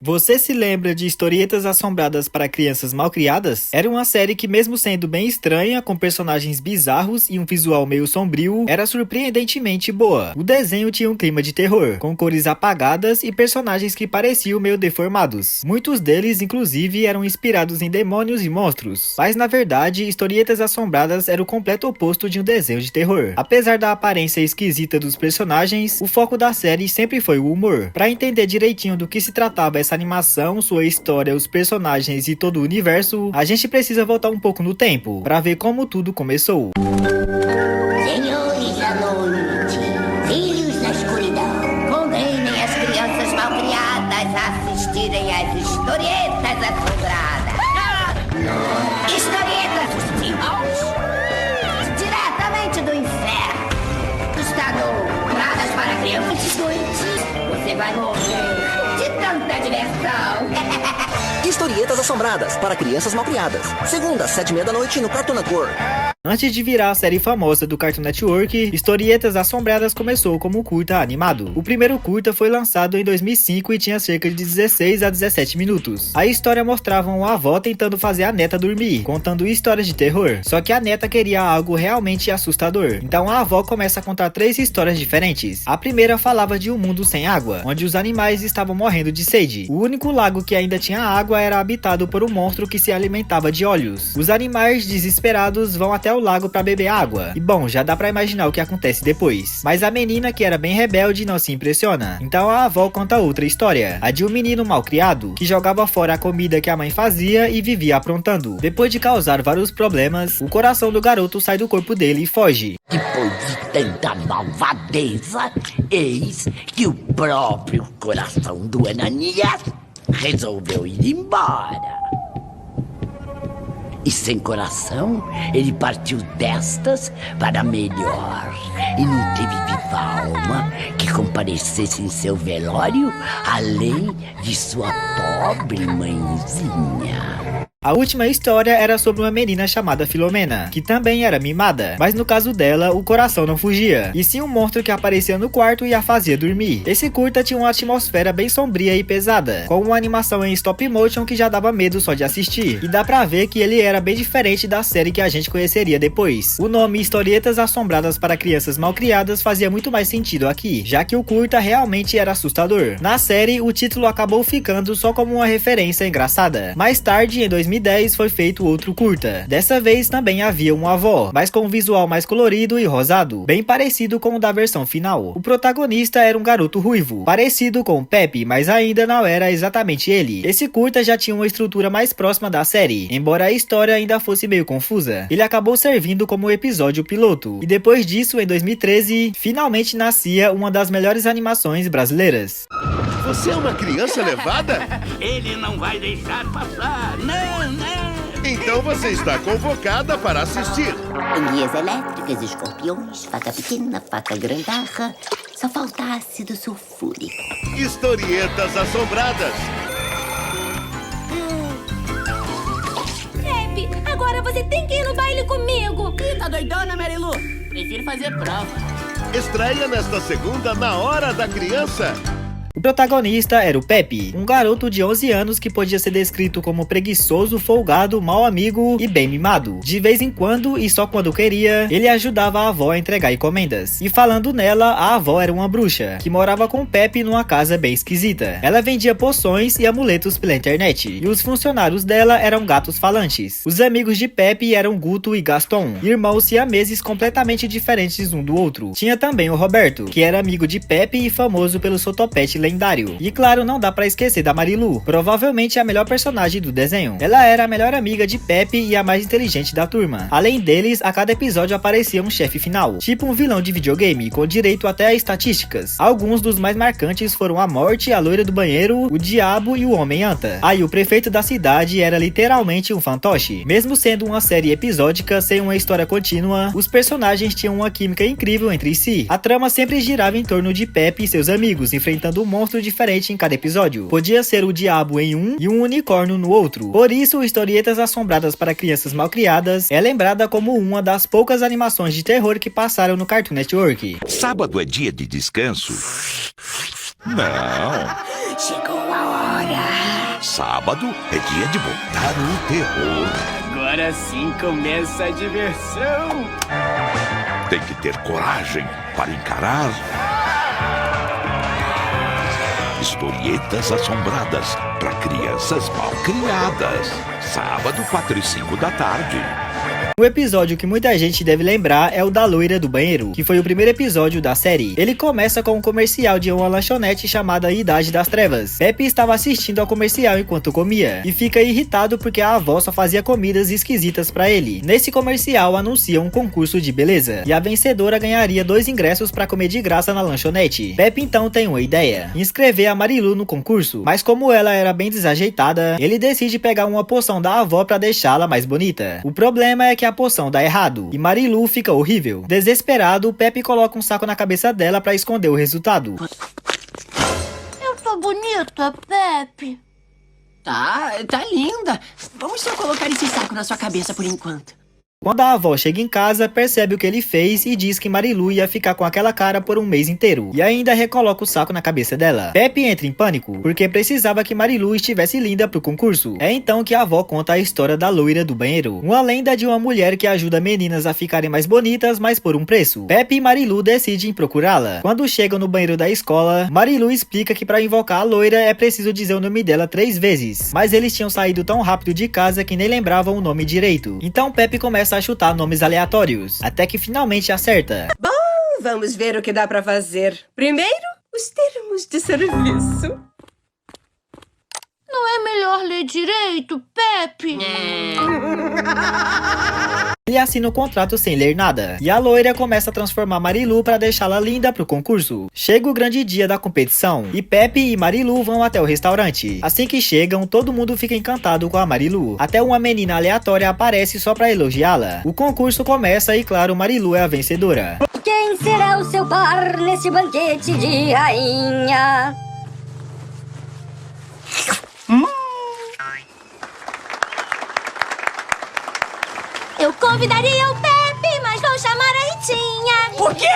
Você se lembra de Historietas Assombradas para Crianças Malcriadas? Era uma série que, mesmo sendo bem estranha, com personagens bizarros e um visual meio sombrio, era surpreendentemente boa. O desenho tinha um clima de terror, com cores apagadas e personagens que pareciam meio deformados. Muitos deles, inclusive, eram inspirados em demônios e monstros. Mas, na verdade, Historietas Assombradas era o completo oposto de um desenho de terror. Apesar da aparência esquisita dos personagens, o foco da série sempre foi o humor. Para entender direitinho do que se tratava essa animação, sua história, os personagens e todo o universo, a gente precisa voltar um pouco no tempo, para ver como tudo começou. Senhores da noite, filhos da escuridão, condenem as crianças malcriadas a assistirem às historietas assombradas. Historietas dos irmãos, diretamente do inferno. Está no Pradas para Crianças Doentes. Você vai morrer de tanta diversão. Historietas Assombradas para Crianças Malcriadas. Segunda, 7h30 da noite no Cartoon Network. Antes de virar a série famosa do Cartoon Network, Historietas Assombradas começou como um curta animado. O primeiro curta foi lançado em 2005 e tinha cerca de 16 a 17 minutos. A história mostrava uma avó tentando fazer a neta dormir, contando histórias de terror. Só que a neta queria algo realmente assustador. Então a avó começa a contar 3 histórias diferentes. A primeira falava de um mundo sem água, onde os animais estavam morrendo de sede. O único lago que ainda tinha água era habitado por um monstro que se alimentava de olhos. Os animais, desesperados, vão até o lago para beber água. E bom, já dá pra imaginar o que acontece depois. Mas a menina, que era bem rebelde, não se impressiona. Então a avó conta outra história, a de um menino malcriado, que jogava fora a comida que a mãe fazia e vivia aprontando. Depois de causar vários problemas, o coração do garoto sai do corpo dele e foge. Depois de tanta malvadeza, eis que o próprio coração do Ananias resolveu ir embora. E sem coração, ele partiu destas para melhor. E não teve viva alma que comparecesse em seu velório, além de sua pobre mãezinha. A última história era sobre uma menina chamada Filomena, que também era mimada, mas no caso dela, o coração não fugia, e sim um monstro que aparecia no quarto e a fazia dormir. Esse curta tinha uma atmosfera bem sombria e pesada, com uma animação em stop motion que já dava medo só de assistir, e dá pra ver que ele era bem diferente da série que a gente conheceria depois. O nome Historietas Assombradas para Crianças Malcriadas fazia muito mais sentido aqui, já que o curta realmente era assustador. Na série, o título acabou ficando só como uma referência engraçada. Mais tarde, em 2010, foi feito outro curta. Dessa vez também havia uma avó, mas com um visual mais colorido e rosado, bem parecido com o da versão final. O protagonista era um garoto ruivo, parecido com Pepe, mas ainda não era exatamente ele. Esse curta já tinha uma estrutura mais próxima da série, embora a história ainda fosse meio confusa. Ele acabou servindo como episódio piloto, e depois disso, em 2013, finalmente nascia uma das melhores animações brasileiras. Você é uma criança levada? Ele não vai deixar passar. Não. Então você está convocada para assistir. Guias elétricas, escorpiões, faca pequena, faca grandarra. Só falta ácido sulfúrico. Historietas Assombradas. Pepe, agora você tem que ir no baile comigo. Ih, tá doidona, Marilu? Prefiro fazer prova. Estreia nesta segunda na Hora da Criança. O protagonista era o Pepe, um garoto de 11 anos que podia ser descrito como preguiçoso, folgado, mau amigo e bem mimado. De vez em quando, e só quando queria, ele ajudava a avó a entregar encomendas. E falando nela, a avó era uma bruxa, que morava com o Pepe numa casa bem esquisita. Ela vendia poções e amuletos pela internet, e os funcionários dela eram gatos falantes. Os amigos de Pepe eram Guto e Gaston, irmãos siameses completamente diferentes um do outro. Tinha também o Roberto, que era amigo de Pepe e famoso pelo seu topete lendário. E claro, não dá pra esquecer da Marilu, provavelmente a melhor personagem do desenho. Ela era a melhor amiga de Pepe e a mais inteligente da turma. Além deles, a cada episódio aparecia um chefe final, tipo um vilão de videogame, com direito até a estatísticas. Alguns dos mais marcantes foram a Morte, a Loira do Banheiro, o Diabo e o Homem-Anta. Aí o prefeito da cidade era literalmente um fantoche. Mesmo sendo uma série episódica, sem uma história contínua, os personagens tinham uma química incrível entre si. A trama sempre girava em torno de Pepe e seus amigos, enfrentando um monstro diferente em cada episódio. Podia ser o diabo em um e um unicórnio no outro. Por isso, Historietas Assombradas para Crianças Malcriadas é lembrada como uma das poucas animações de terror que passaram no Cartoon Network. Sábado é dia de descanso? Não. Chegou a hora. Sábado é dia de botar o terror. Agora sim começa a diversão. Tem que ter coragem para encarar Historietas Assombradas para crianças mal criadas. Sábado, 4 e 5 da tarde. O episódio que muita gente deve lembrar é o da loira do banheiro, que foi o primeiro episódio da série. Ele começa com um comercial de uma lanchonete chamada Idade das Trevas. Pepe estava assistindo ao comercial enquanto comia, e fica irritado porque a avó só fazia comidas esquisitas pra ele. Nesse comercial anuncia um concurso de beleza, e a vencedora ganharia 2 ingressos pra comer de graça na lanchonete. Pepe então tem uma ideia: inscrever a Marilu no concurso, mas como ela era bem desajeitada, ele decide pegar uma poção da avó pra deixá-la mais bonita. O problema é que a poção dá errado, e Marilu fica horrível. Desesperado, Pepe coloca um saco na cabeça dela pra esconder o resultado. Eu tô bonita, Pepe. Tá linda. Vamos só colocar esse saco na sua cabeça por enquanto. Quando a avó chega em casa, percebe o que ele fez e diz que Marilu ia ficar com aquela cara por um mês inteiro, e ainda recoloca o saco na cabeça dela. Pepe entra em pânico, porque precisava que Marilu estivesse linda pro concurso. É então que a avó conta a história da loira do banheiro, uma lenda de uma mulher que ajuda meninas a ficarem mais bonitas, mas por um preço. Pepe e Marilu decidem procurá-la. Quando chegam no banheiro da escola, Marilu explica que para invocar a loira é preciso dizer o nome dela 3 vezes, mas eles tinham saído tão rápido de casa que nem lembravam o nome direito. Então Pepe começa a chutar nomes aleatórios, até que finalmente acerta. Bom, vamos ver o que dá pra fazer. Primeiro, os termos de serviço. Não é melhor ler direito, Pepe? Ele assina o contrato sem ler nada, e a loira começa a transformar Marilu para deixá-la linda pro concurso. Chega o grande dia da competição, e Pepe e Marilu vão até o restaurante. Assim que chegam, todo mundo fica encantado com a Marilu. Até uma menina aleatória aparece só pra elogiá-la. O concurso começa e, claro, Marilu é a vencedora. Quem será o seu par nesse banquete de rainha? Eu convidaria o Pepe, mas vou chamar a Ritinha. Por quê?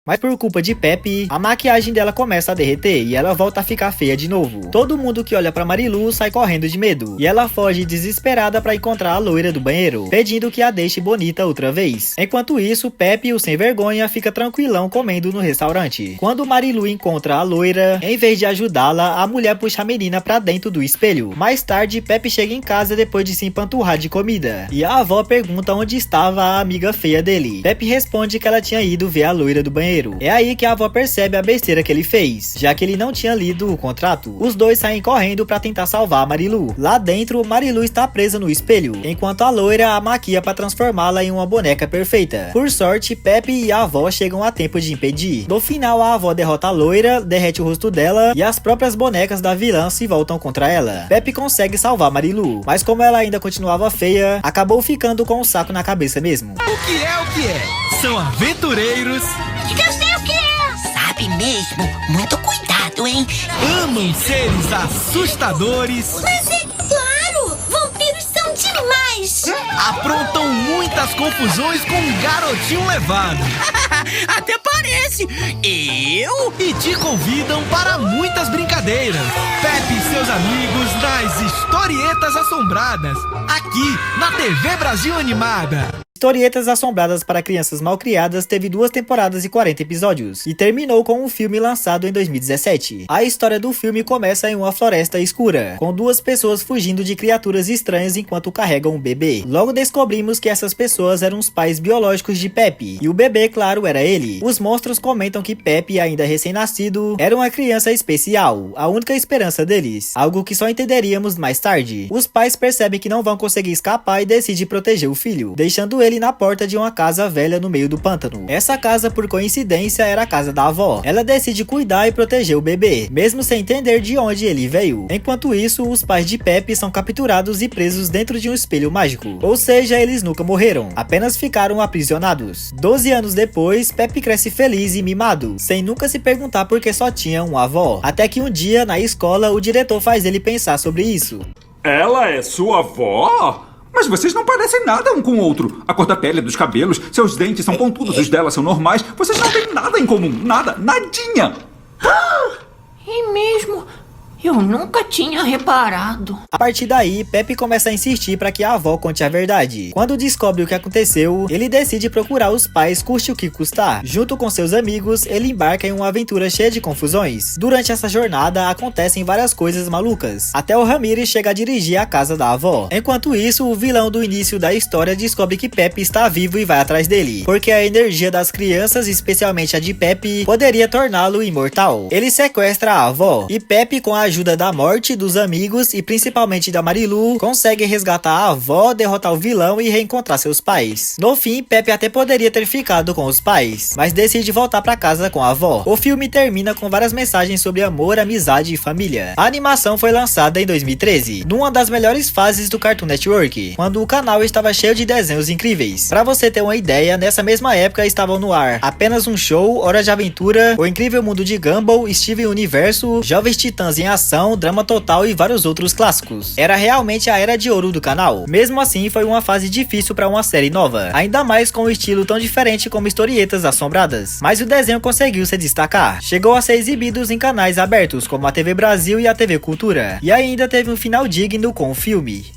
Mas por culpa de Pepe, a maquiagem dela começa a derreter e ela volta a ficar feia de novo. Todo mundo que olha pra Marilu sai correndo de medo, e ela foge desesperada pra encontrar a loira do banheiro, pedindo que a deixe bonita outra vez. Enquanto isso, Pepe, o sem vergonha, fica tranquilão comendo no restaurante. Quando Marilu encontra a loira, em vez de ajudá-la, a mulher puxa a menina pra dentro do espelho. Mais tarde, Pepe chega em casa depois de se empanturrar de comida, e a avó pergunta onde estava a amiga feia dele. Pepe responde que ela tinha ido ver a loira do banheiro. É aí que a avó percebe a besteira que ele fez, já que ele não tinha lido o contrato. Os dois saem correndo pra tentar salvar a Marilu. Lá dentro, Marilu está presa no espelho, enquanto a loira a maquia pra transformá-la em uma boneca perfeita. Por sorte, Pepe e a avó chegam a tempo de impedir. No final, a avó derrota a loira, derrete o rosto dela, e as próprias bonecas da vilã se voltam contra ela. Pepe consegue salvar Marilu, mas como ela ainda continuava feia, acabou ficando com o saco na cabeça mesmo. O que é? São aventureiros. Eu sei o que é. Sabe mesmo? Muito cuidado, hein? Amam seres assustadores. Mas é claro, vampiros são demais. Aprontam muitas confusões com um garotinho levado. Até parece. E te convidam para muitas brincadeiras. Pepe e seus amigos nas Historietas Assombradas, aqui na TV Brasil Animada. Historietas Assombradas para Crianças Malcriadas teve 2 temporadas e 40 episódios, e terminou com um filme lançado em 2017. A história do filme começa em uma floresta escura, com 2 pessoas fugindo de criaturas estranhas enquanto carregam um bebê. Logo descobrimos que essas pessoas eram os pais biológicos de Pepe, e o bebê, claro, era ele. Os monstros comentam que Pepe, ainda recém-nascido, era uma criança especial, a única esperança deles, algo que só entenderíamos mais tarde. Os pais percebem que não vão conseguir escapar e decidem proteger o filho, deixando ele na porta de uma casa velha no meio do pântano. Essa casa, por coincidência, era a casa da avó. Ela decide cuidar e proteger o bebê, mesmo sem entender de onde ele veio. Enquanto isso, os pais de Pepe são capturados e presos dentro de um espelho mágico. Ou seja, eles nunca morreram, apenas ficaram aprisionados. 12 anos depois, Pepe cresce feliz e mimado, sem nunca se perguntar por que só tinha uma avó. Até que um dia, na escola, o diretor faz ele pensar sobre isso. Ela é sua avó? Mas vocês não parecem nada um com o outro. A cor da pele, dos cabelos, seus dentes são pontudos, os dela são normais. Vocês não têm nada em comum. Nada. Nadinha. É mesmo. Eu nunca tinha reparado. A partir daí, Pepe começa a insistir para que a avó conte a verdade. Quando descobre o que aconteceu, ele decide procurar os pais custe o que custar. Junto com seus amigos, ele embarca em uma aventura cheia de confusões. Durante essa jornada, acontecem várias coisas malucas. Até o Ramírez chega a dirigir a casa da avó. Enquanto isso, o vilão do início da história descobre que Pepe está vivo e vai atrás dele, porque a energia das crianças, especialmente a de Pepe, poderia torná-lo imortal. Ele sequestra a avó, e Pepe, com a ajuda da morte, dos amigos e principalmente da Marilu, consegue resgatar a avó, derrotar o vilão e reencontrar seus pais. No fim, Pepe até poderia ter ficado com os pais, mas decide voltar para casa com a avó. O filme termina com várias mensagens sobre amor, amizade e família. A animação foi lançada em 2013, numa das melhores fases do Cartoon Network, quando o canal estava cheio de desenhos incríveis. Para você ter uma ideia, nessa mesma época estavam no ar Apenas um Show, Hora de Aventura, O Incrível Mundo de Gumball, Steven Universo, Jovens Titãs em Ação, Drama Total e vários outros clássicos. Era realmente a era de ouro do canal. Mesmo assim, foi uma fase difícil para uma série nova, ainda mais com um estilo tão diferente como Historietas Assombradas. Mas o desenho conseguiu se destacar. Chegou a ser exibido em canais abertos como a TV Brasil e a TV Cultura, e ainda teve um final digno com o filme.